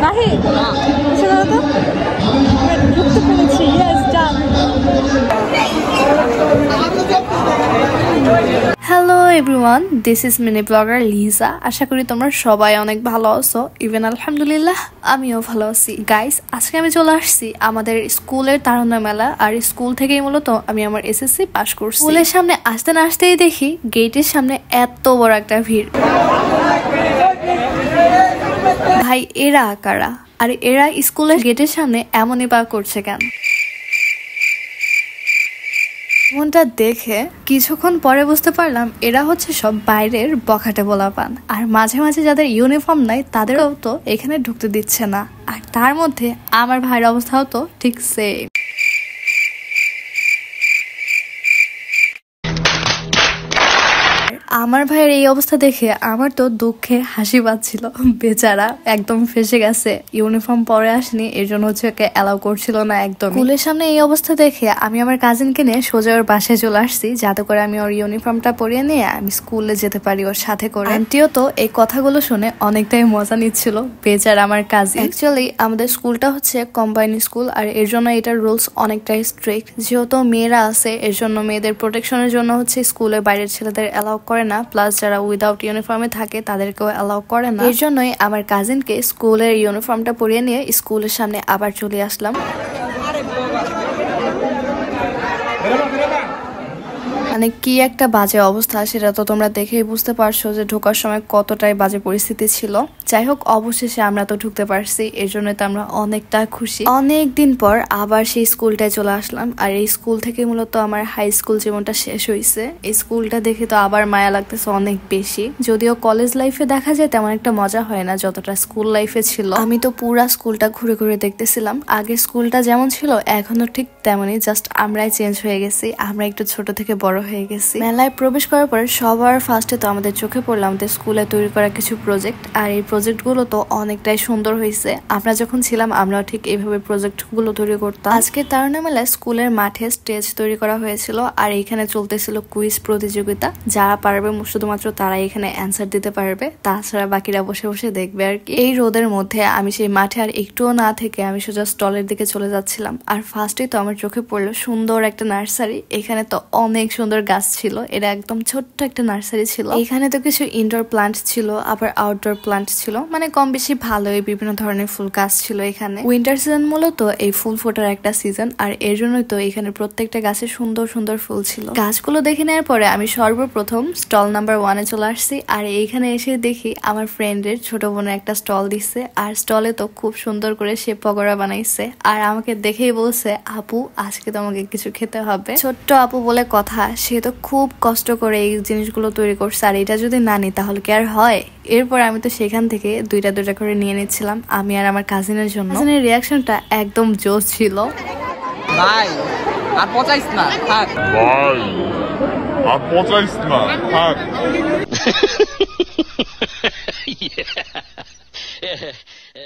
নাহি সেটা তো ঢুকতে পেরেছি। Yes done. Hello everyone, this is mini blogger Liza. আশা করি তোমরা সবাই অনেক ভালো আছো। ইভেন আলহামদুলিল্লাহ আমিও ভালো আছি। গাইস, আজকে আমি চলে আসছি আমাদের স্কুলের তারুণ্য মেলা। আর স্কুল থেকেই মূলত আমি আমার এসএসসি পাস করছি। স্কুলের সামনে আসতে না আসতেই দেখি গেটের সামনে এত বড় একটা ভিড়। ভাই এরা কারা? আর এরা স্কুলের গেটের সামনে এমনই বা করছে কেন? মনটা দেখে কিছুক্ষণ পরে বুঝতে পারলাম এরা হচ্ছে সব বাইরের বখাটে পোলাপান। আর মাঝে মাঝে যাদের ইউনিফর্ম নাই তাদেরও তো এখানে ঢুকতে দিচ্ছে না। আর তার মধ্যে আমার ভাইয়ের অবস্থাও তো ঠিক সেম। আমার ভাইয়ের এই অবস্থা দেখে আমার তো দুঃখে হাসি পাচ্ছিল। বেচারা একদম ফেসে গেছে, ইউনিফর্ম পরে আসেনি, এর জন্য হচ্ছে ওকে অ্যালাউ করছিল না একদম। স্কুলের সামনে এই অবস্থা দেখে আমি আমার কাজিনকে নিয়ে সোজা ওর বাসায় চলে আসছি, যাতে করে আমি ওর ইউনিফর্মটা পরিয়ে নিয়ে আমি স্কুলে যেতে পারি ওর সাথে করে। আন্টিও তো এই কথাগুলো শুনে অনেকটাই মজা নিচ্ছিল। বেচারা আমার কাজিন। অ্যাকচুয়ালি আমাদের স্কুলটা হচ্ছে কম্বাইন স্কুল, আর এর জন্য এটার রুলস অনেকটাই স্ট্রিক্ট। যেহেতু মেয়েরা আছে, এর জন্য মেয়েদের প্রোটেকশনের জন্য হচ্ছে স্কুলের বাইরের ছেলেদের অ্যালাউ করে না, প্লাস যারা উইদাউট ইউনিফর্মে থাকে তাদেরকেও অ্যালাউ করে না। এর জন্যই আমার কাজিনকে স্কুলের ইউনিফর্মটা পরিয়ে নিয়ে স্কুলের সামনে আবার চলে আসলাম। মানে কি একটা বাজে অবস্থা, সেটা তো তোমরা দেখেই বুঝতে পারছো যে ঢোকার সময় কতটাই বাজে পরিস্থিতি ছিল। যাই হোক, অবশেষে আমরা তো ঢুকতে পারছি, এর জন্য তো আমরা অনেকটা খুশি। অনেক দিন পর আবার সেই স্কুলটায় চলে আসলাম। আর এই স্কুল থেকে মূলত আমার হাই স্কুল জীবনটা শেষ হয়েছে। এই স্কুলটা দেখে তো আবার মায়া লাগতেছে অনেক বেশি। যদিও কলেজ লাইফে দেখা যায় তেমন একটা মজা হয় না যতটা স্কুল লাইফে ছিল। আমি তো পুরা স্কুলটা ঘুরে ঘুরে দেখতেছিলাম। আগে স্কুলটা যেমন ছিল এখনো ঠিক তেমনই, জাস্ট আমরাই চেঞ্জ হয়ে গেছি। আমরা একটু ছোট থেকে বড় হয়ে গেছি। মেলায় প্রবেশ করার পরে সবার ফার্স্টে তো আমাদের চোখে পড়লো আমাদের স্কুলে তৈরি করা কিছু প্রজেক্ট। আর এই প্রজেক্ট গুলো তো অনেকটাই সুন্দর হয়েছে। আমরা যখন ছিলাম আমরাও ঠিক এইভাবে প্রজেক্ট গুলো তৈরি করতাম। আজকে তারুণ্য মেলায় স্কুলের মাঠে স্টেজ তৈরি করা হয়েছিল, আর এইখানে চলতেছিল কুইজ প্রতিযোগিতা। যারা পারবে শুধুমাত্র তারা এখানে অ্যান্সার দিতে পারবে, তাছাড়া বাকিরা বসে বসে দেখবে আর কি। এই রোদের মধ্যে আমি সেই মাঠে আর একটুও না থেকে আমি সোজা স্টলের দিকে চলে যাচ্ছিলাম। আর ফার্স্টেই তো আমার চোখে পড়লো সুন্দর একটা নার্সারি। এখানে তো অনেক সুন্দর গাছ ছিল। এটা একদম ছোট্ট একটা নার্সারি ছিল। এখানে তো কিছু ইনডোর প্লান্ট ছিল, আবার আউটডোর প্লান্ট ছিল, মানে কম বেশি ভালোই বিভিন্ন ধরনের ফুল গাছ ছিল এখানে। উইন্টার সিজন মূলত এই ফুল ফোটার একটা সিজন, আর এর জন্যই তো এখানে প্রত্যেকটা গাছে সুন্দর সুন্দর ফুল ছিল। গাছগুলো দেখে নেওয়ার পরে আমি সর্বপ্রথম স্টল নাম্বার 1-এ চলে আসছি। আর এইখানে এসে দেখি আমার ফ্রেন্ডের ছোট বোনের একটা স্টল দিচ্ছে। আর স্টলে তো খুব সুন্দর করে সে পকোড়া বানাইছে। আর আমাকে দেখেই বলছে, আপু আজকে তোমাকে কিছু খেতে হবে। ছোট্ট আপু বলে কথা, সে তো খুব কষ্ট করে এই জিনিসগুলো তৈরি করছে। আর এটা যদি না নি তাহলে কি আর হয়? এরপর আমি তো সেখান থেকে দুইটা দুইটা করে নিয়ে নিচ্ছিলাম, আমি আর আমার কাজিনের জন্য। কাজিনের রিয়াকশনটা একদম জোশ ছিল। ভাই আর পচাইস না, থাক ভাই আর পচাইস না, থাক।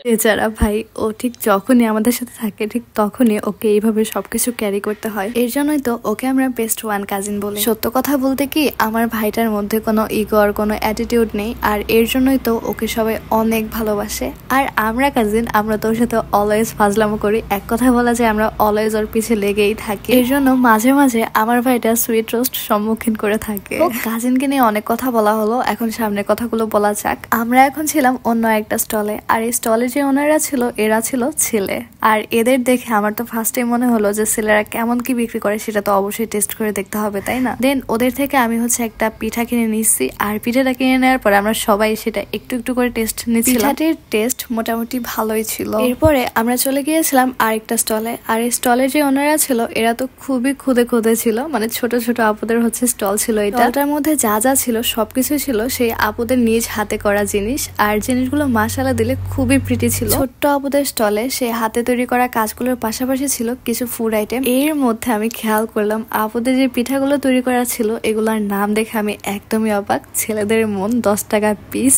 বেচারা ভাই, ও ঠিক যখনই আমাদের সাথে থাকে ঠিক তখনই ওকে এইভাবে সবকিছু ক্যারি করতে হয়। এর জন্যই তো ওকে আমরা বেস্ট ওয়ান কাজিন বলি। সত্য কথা বলতে কি, আমার ভাইটার মধ্যে কোনো ইগো আর কোনো অ্যাটিটিউড নেই। আর এর জন্যই তো ওকে সবাই অনেক ভালোবাসে। আর আমরা কাজিন, আমরা তো ওর সাথে অলওয়েজ ফাজলামো করি। এক কথা বলা যায় আমরা অলওয়েজ ওর পিছে লেগেই থাকি। এর জন্য মাঝে মাঝে আমার ভাইটা সুইট রোস্ট সম্মুখীন করে থাকে। কাজিনকে নিয়ে অনেক কথা বলা হলো, এখন সামনের কথাগুলো বলা যাক। আমরা এখন ছিলাম অন্য একটা স্টলে। আর এই স্টলে যে ওনারা ছিল এরা ছিল ছেলে। আর এদের দেখে আমার তো ফার্স্টে মনে হলো যে ছেলেরা কেমন কি বিক্রি করে সেটা তো অবশ্যই টেস্ট করে দেখতে হবে, তাই না? দেন ওদের থেকে আমি হচ্ছে একটা পিঠা কিনে নিচ্ছি। আর পিঠাটা কিনে নেওয়ার পরে আমরা সবাই সেটা একটু একটু করে টেস্ট নিচ্ছিলাম। পিঠাটির টেস্ট মোটামুটি ভালোই ছিল। এরপরে আমরা চলে গিয়েছিলাম আরেকটা স্টলে। আর এই স্টলের যে ওনারা ছিল এরা তো খুবই খুদে খুদে ছিল, মানে ছোট ছোট আপুদের হচ্ছে স্টল ছিল। এটার মধ্যে যা যা ছিল সবকিছু ছিল সেই আপুদের নিজ হাতে করা জিনিস। আর জিনিসগুলো মাশাআল্লাহ দিলে খুবই প্রিটি ছিল। ছোট্ট আপুদের স্টলে সেই হাতে তৈরি করা কাজগুলোর পাশাপাশি ছিল কিছু ফুড আইটেম। এর মধ্যে আমি খেয়াল করলাম আপুদের যে পিঠাগুলো তৈরি করা ছিল এগুলোর নাম দেখে আমি একদমই অবাক। ছেলেদের মন 10 টাকা পিস,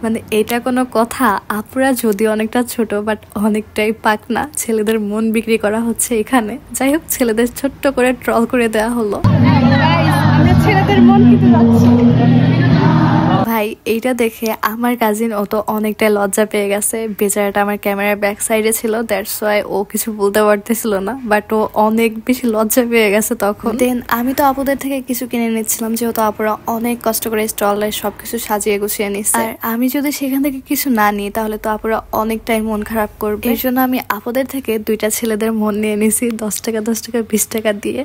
মানে এটা কোনো কথা? আপুরা যদিও অনেকটা ছোট বাট অনেকটাই পাকনা, ছেলেদের মন বিক্রি করা হচ্ছে এখানে। যাই হোক, ছেলেদের ছোট্ট করে ট্রল করে দেওয়া হলো। আমরা ছেলেদের মন কিনতে যাচ্ছি। ভাই এইটা দেখে আমার কাজিন ও তো অনেকটাই লজ্জা পেয়ে গেছে। বেচারাটা আমার ক্যামেরার ব্যাক সাইডে ছিল, দ্যাটস ওয়াই ও কিছু বলতে পারতেছিল না, বাট ও অনেক বেশি লজ্জা পেয়ে গেছে তখন। দেন আমি তো আপুদের থেকে কিছু কিনে নিচ্ছিলাম, যেহেতু আপুরা অনেক কষ্ট করে স্টলে সবকিছু সাজিয়ে গুছিয়ে নিচ্ছে। আর আমি যদি সেখান থেকে কিছু না নিই তাহলে তো আপুরা অনেকটাই মন খারাপ করবে। এর জন্য আমি আপুদের থেকে দুইটা ছেলেদের মন নিয়ে নিছি 10 টাকা 10 টাকা 20 টাকা দিয়ে।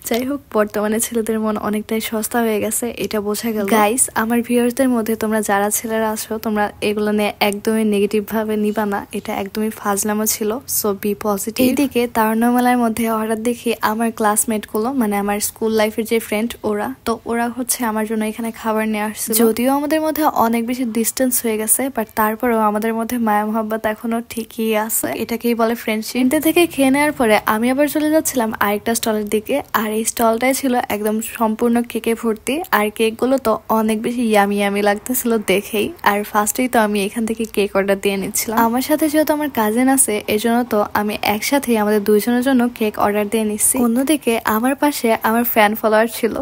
যাই হোক, বর্তমানে ছেলেদের মন অনেকটাই সস্তা হয়ে গেছে, এটা বোঝা গেল। গাইস, আমার ভিউয়ার্সদের মধ্যে তোমরা যারা ছেলেরা আছো, তোমরা এগুলো নিয়ে একদমই নেগেটিভ ভাবে নিবা না, এটা একদমই ফাজলামো ছিল, সো বি পজিটিভ। এইদিকে তারুণ্য মেলার মধ্যে হঠাৎ দেখি আমার ক্লাসমেট গুলো, মানে আমার স্কুল লাইফের যে ফ্রেন্ড ওরা হচ্ছে আমার জন্য এখানে খাবার নিয়ে আসছে। যদিও আমাদের মধ্যে অনেক বেশি ডিস্টেন্স হয়ে গেছে, বাট তারপরেও আমাদের মধ্যে মায়া মহব্বত এখনো ঠিকই আছে, এটাকেই বলে ফ্রেন্ডশিপ। ইন্টার থেকে খেয়ে নেওয়ার পরে আমি আবার চলে যাচ্ছিলাম আরেকটা স্টলের দিকে, আর এই স্টলটাই ছিল একদম সম্পূর্ণ কেকে ভর্তি, আর কেক গুলো তো অনেক বেশি ইয়ামি ইয়ামি লাগতেছিল দেখেই। আর ফার্স্টেই তো আমি এখান থেকে কেক অর্ডার দিয়ে নিচ্ছিলাম। আমার সাথে যেহেতু আমার কাজিন আছে, এই জন্য তো আমি একসাথেই আমাদের দুইজনের জন্য কেক অর্ডার দিয়ে নিচ্ছি। অন্যদিকে আমার পাশে আমার ফ্যান ফলোয়ার ছিল,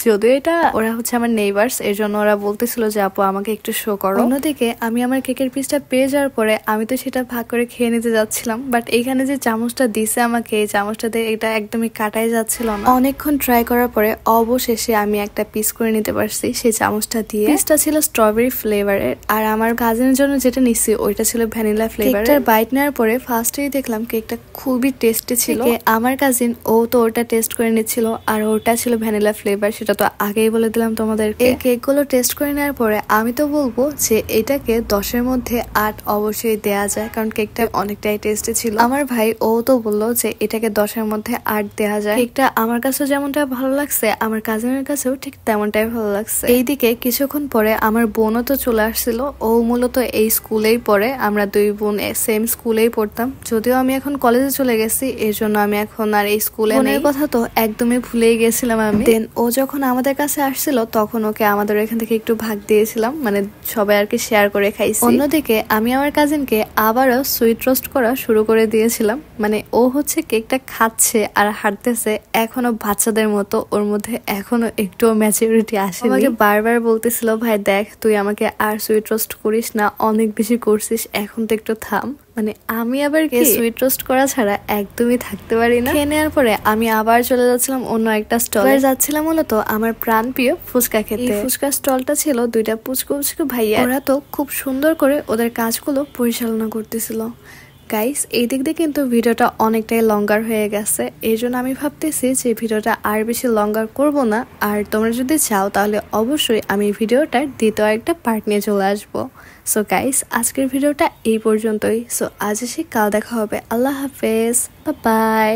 যদিও এটা ওরা হচ্ছে আমার নেইবার্স, এর জন্য ওরা বলতেছিল যে আপু আমাকে একটু শো করো। অন্যদিকে আমি আমার কেকের পিসটা পেয়ে যাওয়ার পরে আমি তো সেটা ভাগ করে খেয়ে নিতে যাচ্ছিলাম, বাট এইখানে যে চামচটা দিছে আমাকে, এই চামচটা দিয়ে এটা একদমই কাটাই যাচ্ছিল না। অনেকক্ষণ ট্রাই করার পরে অবশেষে আমি একটা পিস করে নিতে পারছি সেই চামচটা দিয়ে। পিসটা ছিল স্ট্রবেরি ফ্লেভারের, আর আমার কাজিনের জন্য যেটা নিচ্ছি ওইটা ছিল ভ্যানিলা ফ্লেভারের। কেকটার বাইট নেওয়ার পরে ফার্স্টেই দেখলাম কেকটা খুবই টেস্টি ছিল। আমার কাজিন ও তো ওটা টেস্ট করে নিচ্ছিল, আর ওটা ছিল ভ্যানিলা ফ্লেভার, সেটা তো আগেই বলে দিলাম তোমাদের। এই কেক গুলো টেস্ট করে নেওয়ার পরে আমি তো বলবো যে এটাকে 10-এর মধ্যে 8 অবশ্যই দেয়া যায়, কারণ কেকটা অনেকটাই টেস্টি ছিল। আমার ভাই ও তো বললো যে এটাকে 10-এর মধ্যে 8 দেয়া যায়। কেকটা আমার কাছে যেমনটা ভালো লাগছে, আমার কাজিনের কাছেও ঠিক তেমনটাই ভালো লাগছে। এইদিকে কিছুক্ষণ পরে আমার বোনও তো চলে আসছিল, ও মূলত এই স্কুলেই পড়ে, আমরা দুই বোন সেম স্কুলেই পড়তাম। যদিও আমি এখন কলেজে চলে গেছি, এর জন্য আমি এখন আর এই স্কুলে নেই। কথা তো একদমই ভুলেই গেছিলাম আমি। দেন ও যখন আমাদের কাছে আসছিল তখন ওকে আমাদের এখান থেকে একটু ভাগ দিয়েছিলাম, মানে সবাই আর কি শেয়ার করে খাইছি। অন্যদিকে আমি আমার কাজিনকে আবারও সুইট রোস্ট করা শুরু করে দিয়েছিলাম, মানে ও হচ্ছে কেকটা খাচ্ছে আর হাঁটতেছে এখনো বাচ্চাদের মতো, ওর মধ্যে এখনো একটু ম্যাচুরিটি আসেনি। আমাকে বারবার বলতেছিল ভাই দেখ তুই আমাকে আর সুইট রোস্ট করিস না, অনেক বেশি করছিস, এখন তো একটু থাম। মানে আমি আবার কি সুইট রোস্ট করা ছাড়া একদমই থাকতে পারি না। খেয়ে নেওয়ার পরে আমি আবার চলে যাচ্ছিলাম অন্য একটা স্টলে। যাচ্ছিলাম মূলত আমার প্রাণ প্রিয় ফুচকা খেতে। ফুচকা স্টলটা ছিল দুইটা পুচকু পুচকু ভাইয়া, ওরা তো খুব সুন্দর করে ওদের কাজগুলো পরিচালনা করতেছিল। গাইস, এই দিক দিয়ে কিন্তু ভিডিওটা অনেকটাই লঙ্গার হয়ে গেছে, এই জন্য আমি ভাবতেছি যে ভিডিওটা আর বেশি লঙ্গার করব না। আর তোমরা যদি চাও তাহলে অবশ্যই আমি ভিডিওটার দ্বিতীয় একটা পার্ট নিয়ে চলে আসবো। সো গাইস, আজকের ভিডিওটা এই পর্যন্তই। সো আজ এসে কাল দেখা হবে। আল্লাহ হাফেজ, বাই বাই।